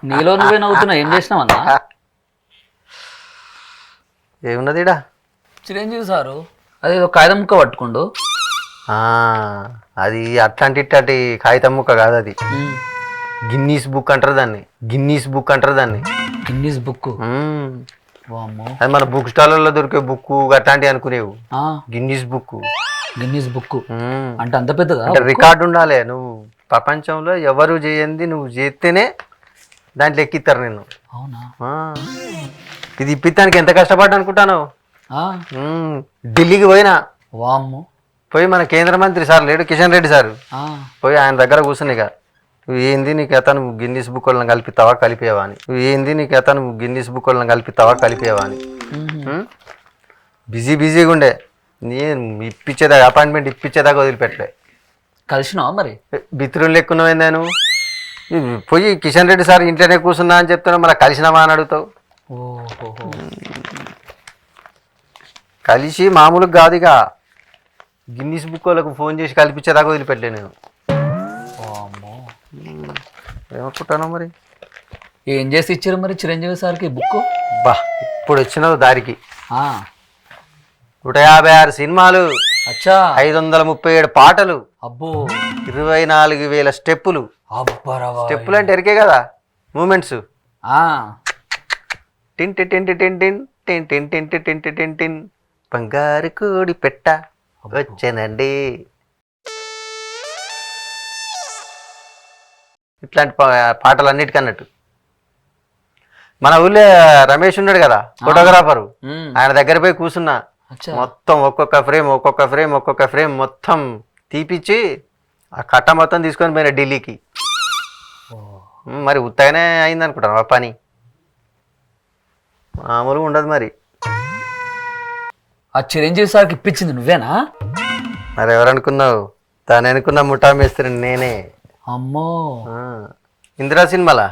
నీలో నువ్వే నవ్వుతున్నావు, ఏం చేసినావన్నా? ఏమున్నది ఈడ? చిరంజీవి సారు అదేదో కాగితం ముక్క పట్టుకుండు. అది అట్లాంటి ఇట్లాంటి కాగితం ముక్క కాదు, అది గిన్నీస్ బుక్ అంటారు దాన్ని. గిన్నీస్ బుక్ అంటారు దాన్ని. Guinness book? వామ్మో, అది మన బుక్ స్టాల్లో దొరికే బుక్ అట్లాంటివి అనుకునేవు. Guinness book. గిన్నీస్ బుక్ అంటే అంత పెద్దదా? అంటే రికార్డు ఉండాలి. నువ్వు ప్రపంచంలో ఎవరు చేయంది నువ్వు చేస్తేనే దాంట్లో ఎక్కిస్తారు నిన్ను. అవునా? ఇది ఇప్పిస్తానికి ఎంత కష్టపడ్డా అనుకుంటాను. ఢిల్లీకి పోయినా. వామ్మో. పోయి మన కేంద్ర మంత్రి సార్ లేడు, కిషన్ రెడ్డి సారు, పోయి ఆయన దగ్గర కూర్చుని, ఇక నువ్వు ఏంది నీకు అతను గిన్నీస్ బుక్ వాళ్ళని కలిపిస్తావా కలిపేవా అని, నువ్వు ఏంది నీకు అతను గిన్నీస్ బుక్ వాళ్ళని కలిపిస్తావా కలిపేవా అని. బిజీగా ఉండే. నేను ఇప్పించేదాకా, అపాయింట్మెంట్ ఇప్పించేదాకా వదిలిపెట్టలే. కలిసినావా మరి? బిత్రులు లెక్కున్నావు నువ్వు. పోయి కిషన్ రెడ్డి సార్ ఇంట్లోనే కూర్చున్నా అని చెప్తున్నావు, మళ్ళీ కలిసినావా అని అడుగుతావు. కలిసి మామూలుగా కాదు, ఇక గిన్నీస్ బుక్ వాళ్ళకు ఫోన్ చేసి కల్పించేదాకా వదిలిపెట్టలే నేను. ఏమనుకుంటాను మరి? ఏం చేసి ఇచ్చారు మరి చిరంజీవి సార్కి బుక్? బా, ఇప్పుడు వచ్చినావు దారికి. 156 సినిమాలు, 537 పాటలు, అబ్బో, 24,000 స్టెప్పులు. స్టెప్పులు అంటే ఎరికే కదా, మూమెంట్స్. టిన్ టిన్ టిన్ టిన్ టిన్ టిన్ టిన్ టిన్ టిన్ టిన్ టిన్ బంగారు కోడి పెట్ట వచ్చానండి. ఇట్లాంటి పాటలు అన్నిటికన్నట్టు. మన ఊళ్ళో రమేష్ ఉన్నాడు కదా, ఫోటోగ్రాఫరు, ఆయన దగ్గర పోయి కూర్చున్నా. మొత్తం ఒక్కొక్క ఫ్రేమ్ మొత్తం తీపిచ్చి ఆ కట్ట మొత్తం తీసుకొని పోయినా ఢిల్లీకి. మరి ఉత్తగానే అయింది అనుకుంటాను ఆ పని, మామూలుగా ఉండదు మరి. ఆ చిరంజీవి సార్కి ఇప్పించింది నువ్వేనా? మరి ఎవరనుకున్నావు? దాని అనుకున్న ముఠా మేస్త్రి నేనే. అమ్మో. ఇందిరా సినిమాలా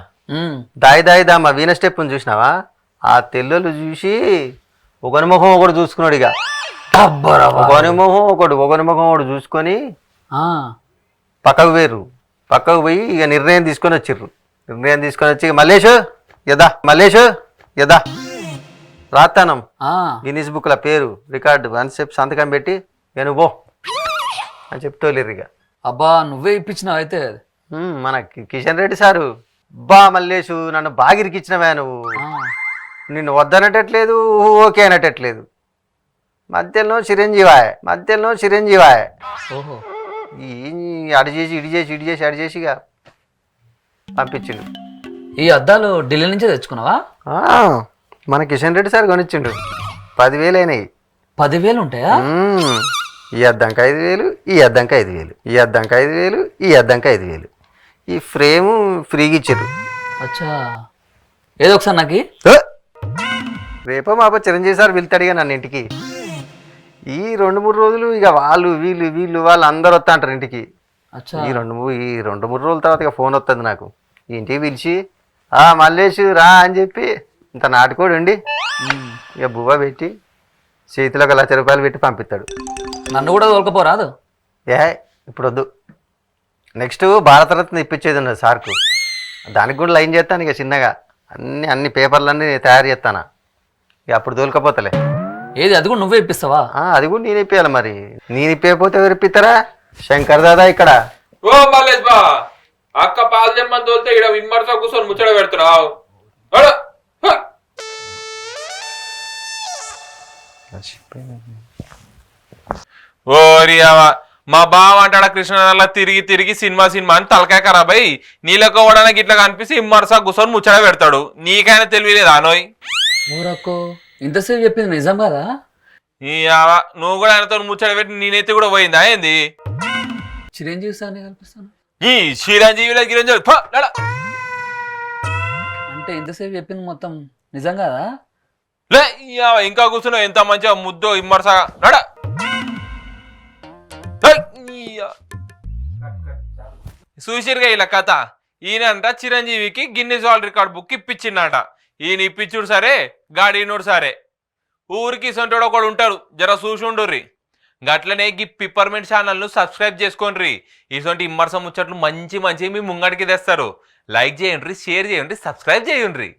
దాయి దామా వీణ స్టెప్ చూసినావా? ఆ తెల్లలు చూసి ఒకరి ముఖం ఒకడు చూసుకున్నాడు. ఇక ఒకరి ముఖం ఒకడు చూసుకొని పక్కకు పోయి ఇక నిర్ణయం తీసుకొని వచ్చి మల్లేషు యదా రాత్తానం గిన్నీస్ బుక్ల పేరు రికార్డు అని చెప్పి సంతకం పెట్టి నేను పో అని చెప్తోలేరు. ఇక అబ్బా, నువ్వే ఇప్పించినావు అయితే. మన కిషన్ రెడ్డి సారు, బా మల్లేషు నన్ను బాగా ఇరికిచ్చినవా నువ్వు, నిన్ను వద్దనటట్లేదు, ఓకే అనటట్లేదు, మధ్యలో చిరంజీవాయ్. ఓహో, అడి చేసి ఇక పంపించిండు. ఈ అద్దాలు ఢిల్లీ నుంచే తెచ్చుకున్నావా? మన కిషన్ రెడ్డి సార్ కొనిచ్చిండు. 10,000 అయినాయి. 10,000 ఉంటాయా? ఈ అద్దంకి 5,000, ఈ అద్దంకి 5,000, ఈ అద్దంకి 5,000, ఈ అద్దంకి 5,000. ఈ ఫ్రేము ఫ్రీగా ఇచ్చారు. అచ్చా, ఏదో ఒకసారి నాకు రేపో మాపో చిరంజీవి సార్ వెళ్తాడుగా నన్ను ఇంటికి. ఈ 2-3 రోజులు ఇక వాళ్ళు అందరు వస్తా అంటారు ఇంటికి. ఈ 2-3 రోజుల తర్వాత ఇక ఫోన్ వస్తుంది నాకు, ఇంటికి పిలిచి మల్లేషు రా అని చెప్పి ఇంత నాటుకోడు ఉండి ఇక బువ్వ పెట్టి చేతిలో ఒక ₹1,00,000 పెట్టి పంపిస్తాడు. నన్ను కూడా తోలుకపోరాదు? ఇప్పుడు వద్దు, నెక్స్ట్ భారతరత్న ఇప్పించేది ఉన్నది సార్కు, దానికి కూడా లైన్ చేస్తాను. ఇక చిన్నగా అన్ని పేపర్లన్నీ తయారు చేస్తాను, ఇక అప్పుడు తోలుకపోతలే. ఏది, అది కూడా నువ్వే ఇప్పిస్తావా? అది కూడా నేను ఇప్పియాలి. మరి నేను ఇప్పకపోతే ఎవరు ఇప్పిస్తారా? శంకర్ దాదా ఇక్కడ. ఓ మల్లేష్ బా, అక్క పాలు జమ్మని తోలితే ఇక్కడ విమ్మర్సా కూర్చొని ముచ్చట పెడుతున్నావు. ఓరియావా, మా బావ అంటాడా కృష్ణ తిరిగి సినిమా అని తలకాయ ఖరాబ్ అయ్యి నీళ్ళకోవడానికి ఇట్లా కనిపిస్తే ఇమ్మర్సా కూర్చొని ముచ్చట పెడతాడు. నీకైనా తెలియలేదు అనోయ్? ఇంతసేపు చెప్పింది నిజం కదా? నువ్వు కూడా ఆయనతో ముచ్చట పెట్టి నేనైతే కూడా పోయిందా ఏంది? చిరంజీవి సార్ని కల్పిస్తాను. ఈ చిరంజీవి అంటే ఇంతసేపు చెప్పింది మొత్తం నిజం కదా? లే, ఇంకా కూర్చున్నావు, ఎంత మంచిగా ముద్దో ఇమ్మర్సా నడా. చూసిరుగా ఇలా కథ. ఈయనంట చిరంజీవికి గిన్నీస్ వరల్డ్ రికార్డ్ బుక్ ఇప్పించిందట. ఈయన ఇప్పించుడు సరే, గాడి నోడు సరే, ఊరికి సొంటోడు ఒకడు ఉంటాడు, జర చూసుండుర్రి. గట్లనే ఈ పిప్పర్మెంట్ ఛానల్ను సబ్స్క్రైబ్ చేసుకోండి. ఇటువంటి ఇమ్మర్స ముచ్చట్లు మంచి మంచి మీ ముంగడికి తెస్తారు. లైక్ చేయండి, షేర్ చేయండి, సబ్స్క్రైబ్ చేయండి.